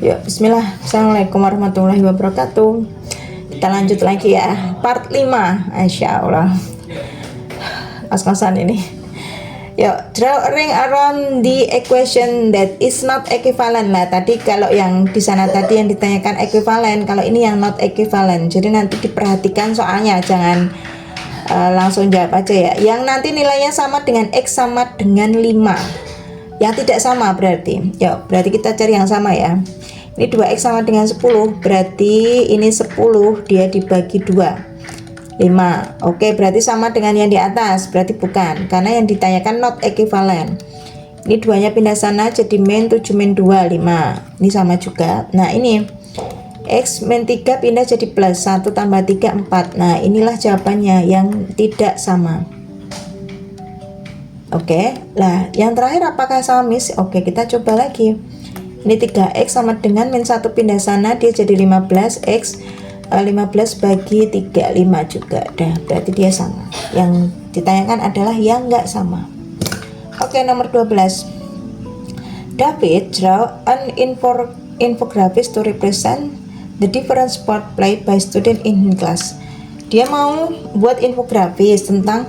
Yuk, bismillah. Assalamualaikum warahmatullahi wabarakatuh. Kita lanjut lagi ya, part 5. Insya Allah As-kosan ini. Yuk, draw a ring around the equation that is not equivalent. Lah tadi kalau yang di sana tadi yang ditanyakan equivalent, kalau ini yang not equivalent. Jadi nanti diperhatikan soalnya, jangan langsung jawab aja ya. Yang nanti nilainya sama dengan X sama dengan 5. Yang tidak sama berarti, yuk, berarti kita cari yang sama ya. Ini 2X sama dengan 10, berarti ini 10 dia dibagi 2, 5. Oke, berarti sama dengan yang di atas, berarti bukan, karena yang ditanyakan not equivalent. Ini 2-nya pindah sana jadi min 7 min 2, 5. Ini sama juga. Nah ini X min 3 pindah jadi plus 1 tambah 3, 4. Nah inilah jawabannya yang tidak sama. Oke, lah yang terakhir apakah sama Miss? Oke, kita coba lagi. Ini 3X sama dengan min 1 pindah sana dia jadi 15. X 15 bagi 3, 5 juga. Dah, berarti dia sama. Yang ditanyakan adalah yang enggak sama. Oke, nomor 12. David draw an infographic to represent the different sport played by student in class. Dia mau buat infografis tentang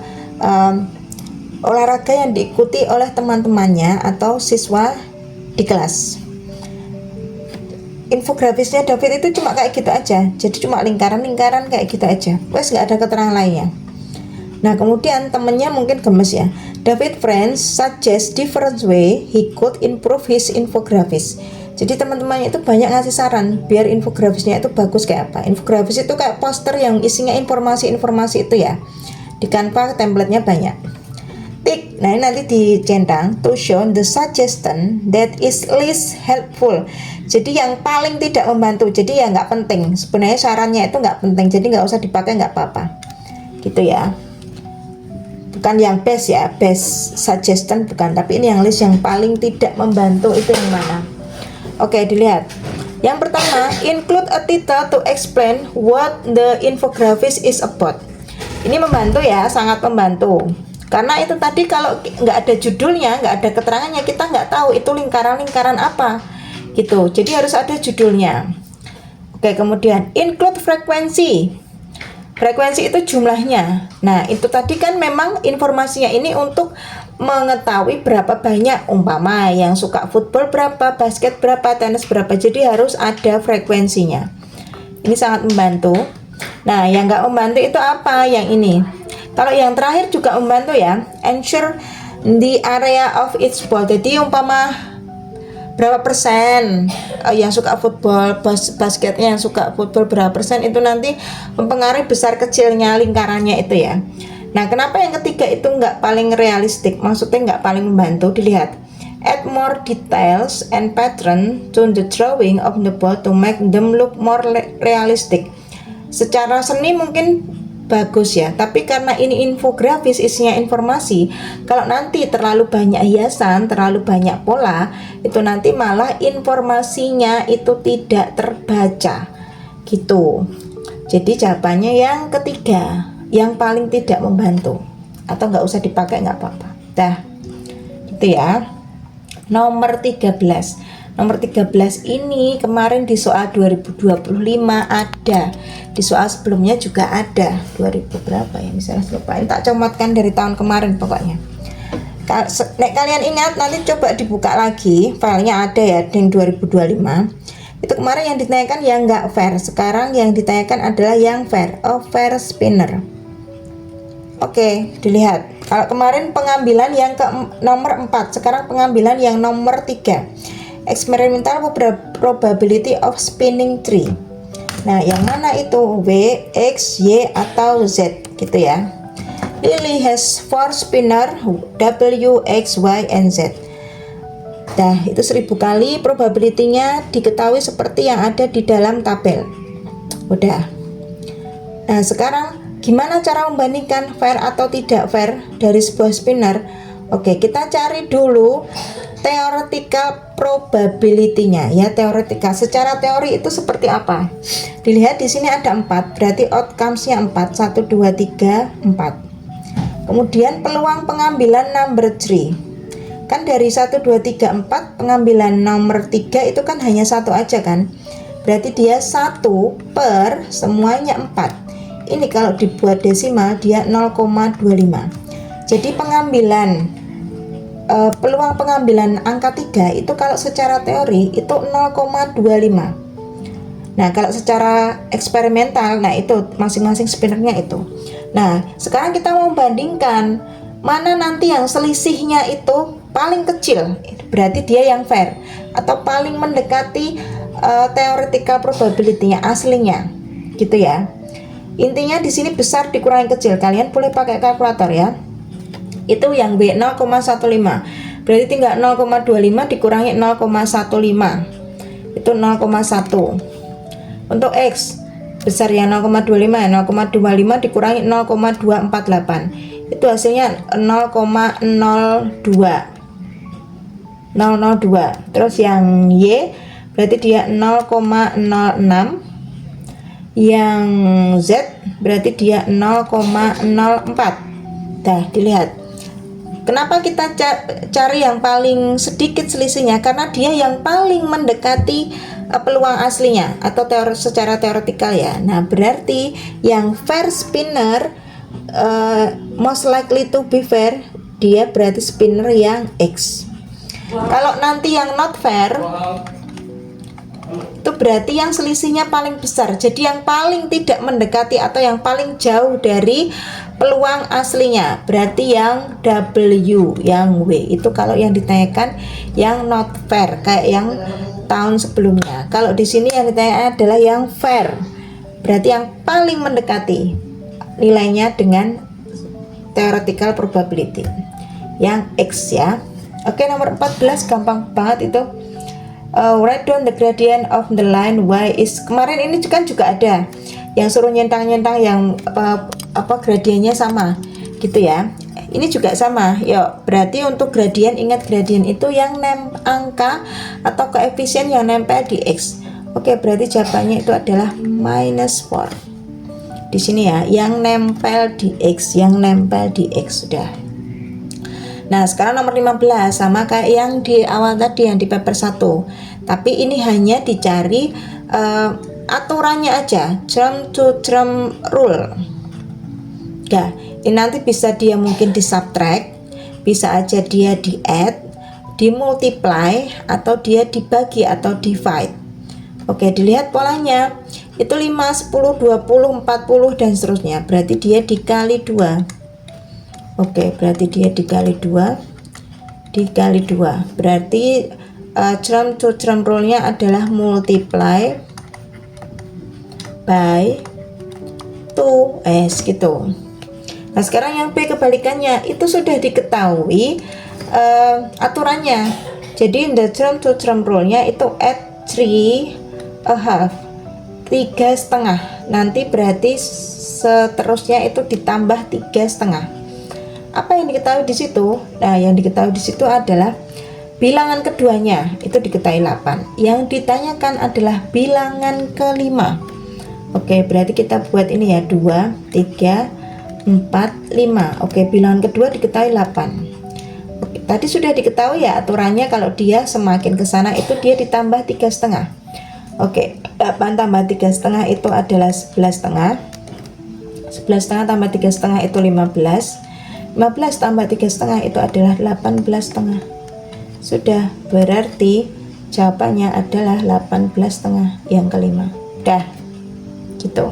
olahraga yang diikuti oleh teman-temannya atau siswa di kelas. Infografisnya David itu cuma kayak gitu aja, jadi cuma lingkaran-lingkaran kayak gitu aja, wes nggak ada keterangan lainnya. Nah kemudian temennya mungkin gemes ya. David friends suggest different way he could improve his infographics. Jadi teman-temannya itu banyak ngasih saran biar infografisnya itu bagus kayak apa. Infografis itu kayak poster yang isinya informasi-informasi itu ya. Di Canva template-nya banyak. Tik, nah ini nanti dicentang to show the suggestion that is least helpful. Jadi yang paling tidak membantu, jadi ya nggak penting. Sebenarnya sarannya itu nggak penting, jadi nggak usah dipakai, nggak apa-apa. Gitu ya. Bukan yang best ya, best suggestion bukan, tapi ini yang list yang paling tidak membantu itu yang mana? Oke, dilihat. Yang pertama, include a title to explain what the infographic is about. Ini membantu ya, sangat membantu. Karena itu tadi kalau nggak ada judulnya, nggak ada keterangannya, kita nggak tahu itu lingkaran-lingkaran apa gitu. Jadi harus ada judulnya. Oke, kemudian include frekuensi. Frekuensi itu jumlahnya. Nah itu tadi kan memang informasinya ini untuk mengetahui berapa banyak, umpama yang suka football berapa, basket berapa, tenis berapa. Jadi harus ada frekuensinya. Ini sangat membantu. Nah yang nggak membantu itu apa? Yang ini. Kalau yang terakhir juga membantu ya, ensure the area of each ball. Jadi umpama berapa persen yang suka football, basketnya yang suka football berapa persen, itu nanti mempengaruhi besar kecilnya lingkarannya itu ya. Nah kenapa yang ketiga itu nggak paling realistik, maksudnya nggak paling membantu? Dilihat, add more details and pattern to the drawing of the ball to make them look more realistic. Secara seni mungkin bagus ya, tapi karena ini infografis isinya informasi, kalau nanti terlalu banyak hiasan, terlalu banyak pola, itu nanti malah informasinya itu tidak terbaca gitu. Jadi jawabannya yang ketiga, yang paling tidak membantu, atau nggak usah dipakai nggak apa-apa. Dah gitu ya. Nomor 13. Nomor 13 ini kemarin di soal 2025 ada, di soal sebelumnya juga ada, 2000 berapa ya, misalnya lupain, tak comotkan dari tahun kemarin pokoknya. Nek kalian ingat nanti coba dibuka lagi, filenya ada ya, yang 2025. Itu kemarin yang ditanyakan yang nggak fair, sekarang yang ditanyakan adalah yang fair, a fair spinner. Oke, dilihat. Kalau kemarin pengambilan yang ke nomor 4, sekarang pengambilan yang nomor 3. Experimental probability of spinning tree. Nah, yang mana itu? W, X, Y, atau Z gitu ya. Lily has 4 spinner W, X, Y, and Z. Nah, itu 1000 kali probability-nya diketahui seperti yang ada di dalam tabel. Udah. Nah, sekarang gimana cara membandingkan fair atau tidak fair dari sebuah spinner? Oke, kita cari dulu theoretical probability-nya ya, teoretikal. Secara teori itu seperti apa? Dilihat di sini ada 4, berarti outcomes-nya 4. 1 2 3 4. Kemudian peluang pengambilan number 3. kan dari 1, 2, 3, 4 pengambilan nomor 3 itu kan hanya satu aja kan, berarti dia 1 per semuanya 4. Ini kalau dibuat desimal dia 0,25. Jadi pengambilan peluang pengambilan angka 3 itu kalau secara teori itu 0,25. Nah kalau secara eksperimental, nah itu masing-masing spinnernya itu. Nah sekarang kita mau bandingkan mana nanti yang selisihnya itu paling kecil, berarti dia yang fair atau paling mendekati theoretical probability-nya aslinya, gitu ya. Intinya di sini besar dikurangi kecil, kalian boleh pakai kalkulator ya. Itu yang B 0,15, berarti tinggal 0,25 dikurangi 0,15 itu 0,1. Untuk X besar yang 0,25, 0,25 dikurangi 0,248 itu hasilnya 0,02. Terus yang Y berarti dia 0,06, yang Z berarti dia 0,04. Dah dilihat. Kenapa kita cari yang paling sedikit selisihnya? Karena dia yang paling mendekati peluang aslinya atau secara teoretikal ya. Nah berarti yang fair spinner, most likely to be fair, dia berarti spinner yang X. Kalau nanti yang not fair, itu berarti yang selisihnya paling besar, jadi yang paling tidak mendekati atau yang paling jauh dari peluang aslinya, berarti yang W, yang W. Itu kalau yang ditanyakan yang not fair, kayak yang tahun sebelumnya. Kalau di sini yang ditanyakan adalah yang fair, berarti yang paling mendekati nilainya dengan theoretical probability, yang X ya. Oke, nomor 14 gampang banget itu. Write down the gradient of the line Y is. Kemarin ini kan juga ada yang suruh nyentang-nyentang yang gradiennya sama gitu ya. Ini juga sama. Yuk, berarti untuk gradien, ingat gradien itu yang angka atau koefisien yang nempel di X. Oke, berarti jawabannya itu adalah -4 di sini ya, yang nempel di X, sudah. Nah sekarang nomor 15 sama kayak yang di awal tadi, yang di paper 1, tapi ini hanya dicari aturannya aja, term to term rule. Nah ini nanti bisa dia mungkin di subtract, bisa aja dia di add, di multiply, atau dia dibagi atau divide. Oke, dilihat polanya itu 5, 10, 20, 40 dan seterusnya, berarti dia dikali 2. Oke, berarti dia dikali 2 berarti term to term rule nya adalah multiply by 2s gitu. Nah sekarang yang B kebalikannya, itu sudah diketahui aturannya. Jadi the term to term rule nya itu add 3/2, 3,5, nanti berarti seterusnya itu ditambah 3,5. Apa yang diketahui di situ? Nah, yang diketahui di situ adalah bilangan keduanya, itu diketahui 8. Yang ditanyakan adalah bilangan kelima. Oke, berarti kita buat ini ya, 2, 3, 4, 5. Oke, bilangan kedua diketahui 8. Oke, tadi sudah diketahui ya aturannya, kalau dia semakin ke sana itu dia ditambah 3,5. Oke, 8 tambah 3,5 itu adalah 11,5. 11,5 tambah 3,5 itu 15. 15 tambah 3,5 itu adalah 18,5. Sudah, berarti jawabannya adalah 18,5 yang kelima. Dah gitu.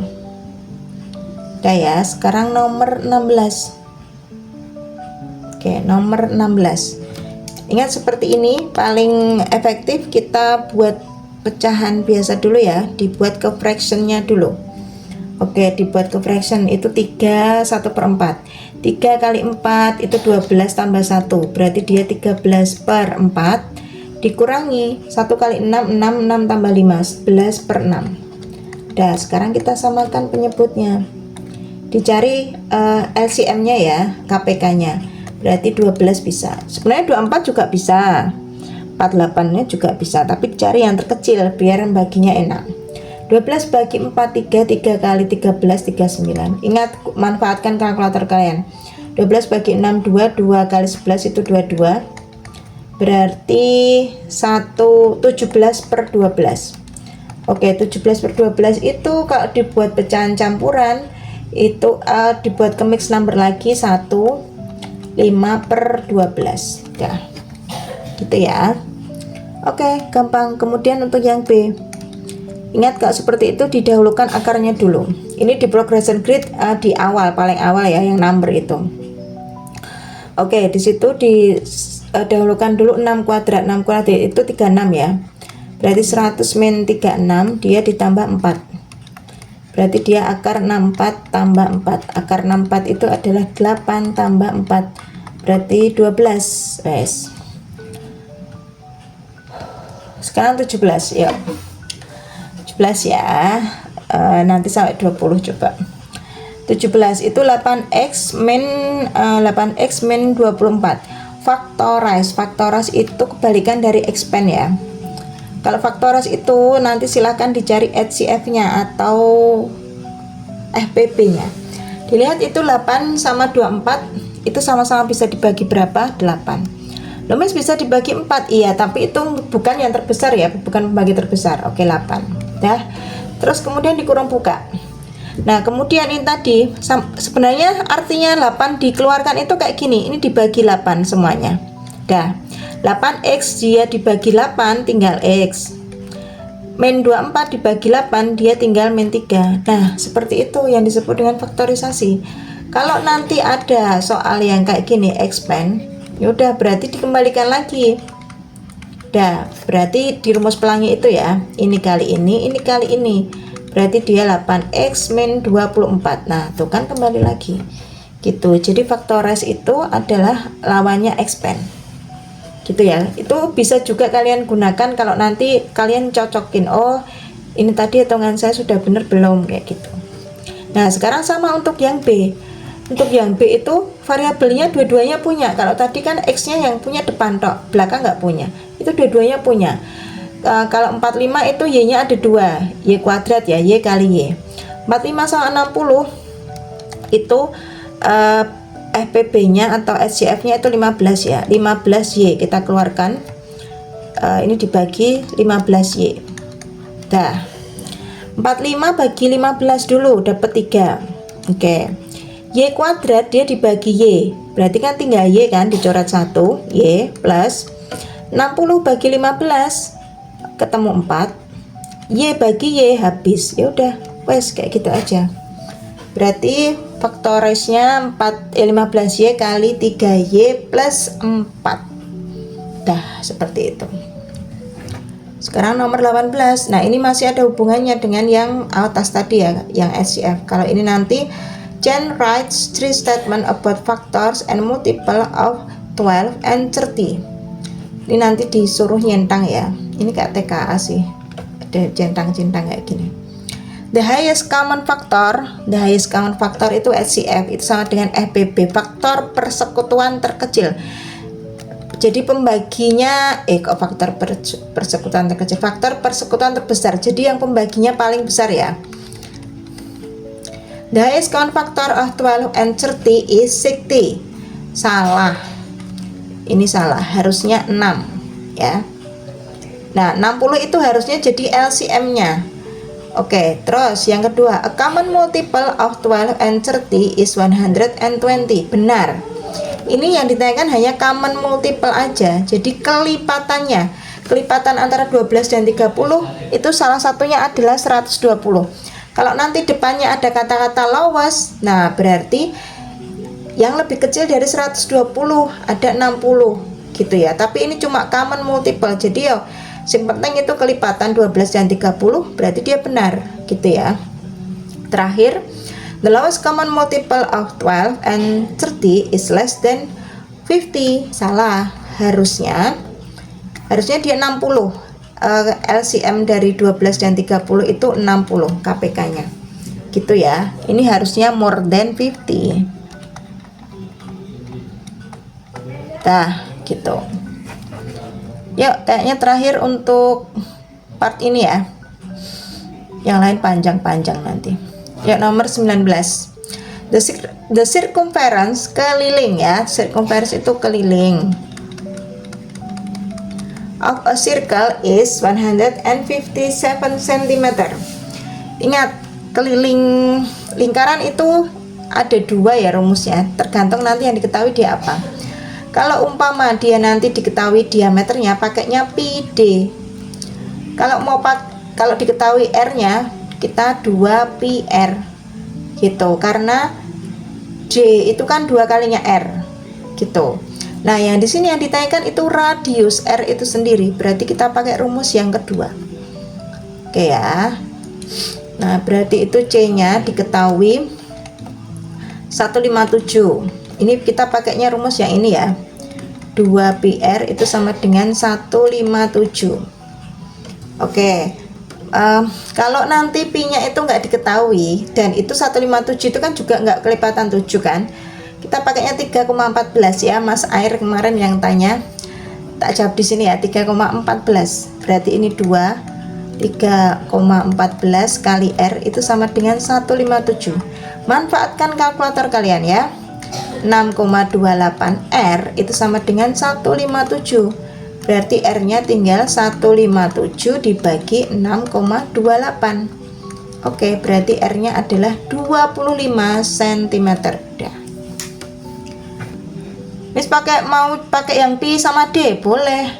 Dah ya, sekarang nomor 16. Oke, nomor 16. Ingat seperti ini paling efektif kita buat pecahan biasa dulu ya, dibuat ke fractionnya dulu. Oke, dibuat ke fraction itu 3 1/4. 3 kali 4 itu 12 tambah 1, berarti dia 13/4 dikurangi 1 kali 6, 6 tambah 5, 11/6. Dah, sekarang kita samakan penyebutnya, dicari LCM nya ya, KPK nya, berarti 12 bisa, sebenarnya 24 juga bisa, 48 nya juga bisa, tapi cari yang terkecil biar baginya enak. 12 bagi 4, 3 kali 13, 39. Ingat, manfaatkan kalkulator kalian. 12 bagi 6, 2 kali 11 itu 22. berarti 17/12. Oke, 17/12 itu kalau dibuat pecahan campuran itu dibuat ke mix number lagi 5/12 ya, gitu ya. Oke, gampang. Kemudian untuk yang B, ingat kalau seperti itu didahulukan akarnya dulu. Ini di progression grid di awal, paling awal ya, yang number itu. Oke, di situ didahulukan dulu 6 kuadrat. 6 kuadrat itu 36 ya. Berarti 100 min 36 dia ditambah 4. Berarti dia akar 64 tambah 4. Akar 64 itu adalah 8 tambah 4. Berarti 12. Guys. Sekarang 17 ya. 17 ya. Nanti sampai 20 coba. 17 itu 8x min 24. Factorize. Factorize itu kebalikan dari expand ya. Kalau factorize itu nanti silahkan dicari HCF-nya atau FPP-nya. Dilihat itu 8 sama 24 itu sama-sama bisa dibagi berapa? 8. Lumis bisa dibagi 4, iya, tapi itu bukan yang terbesar ya, bukan pembagi terbesar. Oke, 8. Dah. Terus kemudian dikurung buka. Nah, kemudian ini tadi sebenarnya artinya 8 dikeluarkan itu kayak gini. Ini dibagi 8 semuanya. Dah. 8x dia dibagi 8 tinggal x. Min 24 dibagi 8 dia tinggal min 3. Nah, seperti itu yang disebut dengan faktorisasi. Kalau nanti ada soal yang kayak gini expand, yaudah berarti dikembalikan lagi. Dah, berarti di rumus pelangi itu ya, ini kali ini kali ini. Berarti dia 8x min 24. Nah, tuh kan kembali lagi. Gitu. Jadi faktorize itu adalah lawannya expand. Gitu ya. Itu bisa juga kalian gunakan kalau nanti kalian cocokin, oh ini tadi hitungan saya sudah benar belum, kayak gitu. Nah, sekarang sama untuk yang B. Untuk yang B itu variabelnya dua-duanya punya. Kalau tadi kan x-nya yang punya depan tok, belakang nggak punya. Itu dua-duanya punya. Kalau 45 itu y-nya ada 2, y kuadrat ya, y kali y. 45 sama 60 itu FPP-nya atau SCF-nya itu 15 ya. 15Y kita keluarkan. Ini dibagi 15Y. Dah. 45 bagi 15 dulu dapat 3. Oke. Y kuadrat dia dibagi Y. Berarti kan tinggal Y kan, dicoret 1, Y plus 60 bagi 15 ketemu 4. Y bagi Y habis. Ya udah, wes kayak gitu aja. Berarti faktorize-nya 15Y kali 3Y plus 4. Dah, seperti itu. Sekarang nomor 18. Nah, ini masih ada hubungannya dengan yang atas tadi ya, yang SCF. Kalau ini nanti Jen writes 3 statement about factors and multiple of 12 and 30. Ini nanti disuruh nyentang ya. Ini kayak TKA sih. Ada centang-centang kayak gini. The highest common factor itu SCF, itu sama dengan FPP, faktor persekutuan terkecil. Jadi pembaginya faktor persekutuan terkecil, faktor persekutuan terbesar. Jadi yang pembaginya paling besar ya. The highest common factor of 12 and 30 is 60. Salah. Ini salah, harusnya 6 ya. Nah, 60 itu harusnya jadi LCM-nya. Oke, terus yang kedua, a common multiple of 12 and 30 is 120. Benar. Ini yang ditanyakan hanya common multiple aja. Jadi kelipatannya, kelipatan antara 12 dan 30 itu salah satunya adalah 120. Kalau nanti depannya ada kata-kata lowest, nah berarti yang lebih kecil dari 120 ada 60 gitu ya. Tapi ini cuma common multiple. Jadi ya yang penting itu kelipatan 12 dan 30, berarti dia benar gitu ya. Terakhir, the lowest common multiple of 12 and 30 is less than 50. Salah, harusnya dia 60. LCM dari 12 dan 30 itu 60 KPK-nya. Gitu ya. Ini harusnya more than 50. Dah, gitu. Yuk, kayaknya terakhir untuk part ini ya. Yang lain panjang-panjang nanti. Yuk, nomor 19. The circumference, keliling ya. Circumference itu keliling. of a circle is 157 cm. Ingat, keliling lingkaran itu ada dua ya rumusnya, tergantung nanti yang diketahui dia apa. Kalau umpama dia nanti diketahui diameternya, pakainya pi d. Kalau diketahui r-nya, kita 2 pi r gitu, karena d itu kan 2 kalinya r gitu. Nah, yang di sini yang ditanyakan itu radius r itu sendiri, berarti kita pakai rumus yang kedua. Oke ya. Nah, berarti itu c-nya diketahui 157. Ini kita pakainya rumus yang ini ya. 2 pi r itu sama dengan 157. Oke. Kalau nanti pi-nya itu nggak diketahui dan itu 157 itu kan juga nggak kelipatan 7 kan, kita pakainya 3,14 ya. Mas Air kemarin yang tanya, tak jawab di sini ya, 3,14. Berarti ini 3,14 kali R itu sama dengan 157. Manfaatkan kalkulator kalian ya. 6,28 R itu sama dengan 157. Berarti R-nya tinggal 157 dibagi 6,28. Oke, berarti R-nya adalah 25 cm. Dah. Miss mau pakai yang pi sama D boleh,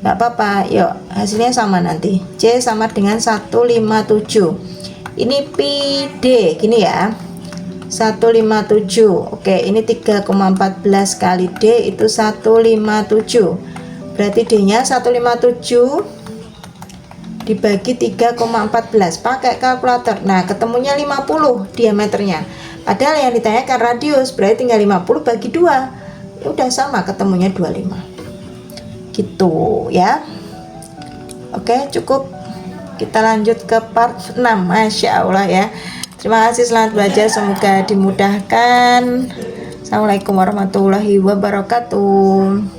nggak apa-apa. Yuk, hasilnya sama nanti. C sama dengan 157. Ini pi D gini ya, 157. Oke, ini 3,14 kali D itu 157. Berarti D nya 157 dibagi 3,14. Pakai kalkulator. Nah, ketemunya 50 diameternya. Padahal yang ditanyakan radius, berarti tinggal 50 bagi 2. Ya udah sama, ketemunya 25 gitu ya. Oke, cukup. Kita lanjut ke part 6. Masya Allah ya. Terima kasih, selamat belajar, semoga dimudahkan. Assalamualaikum warahmatullahi wabarakatuh.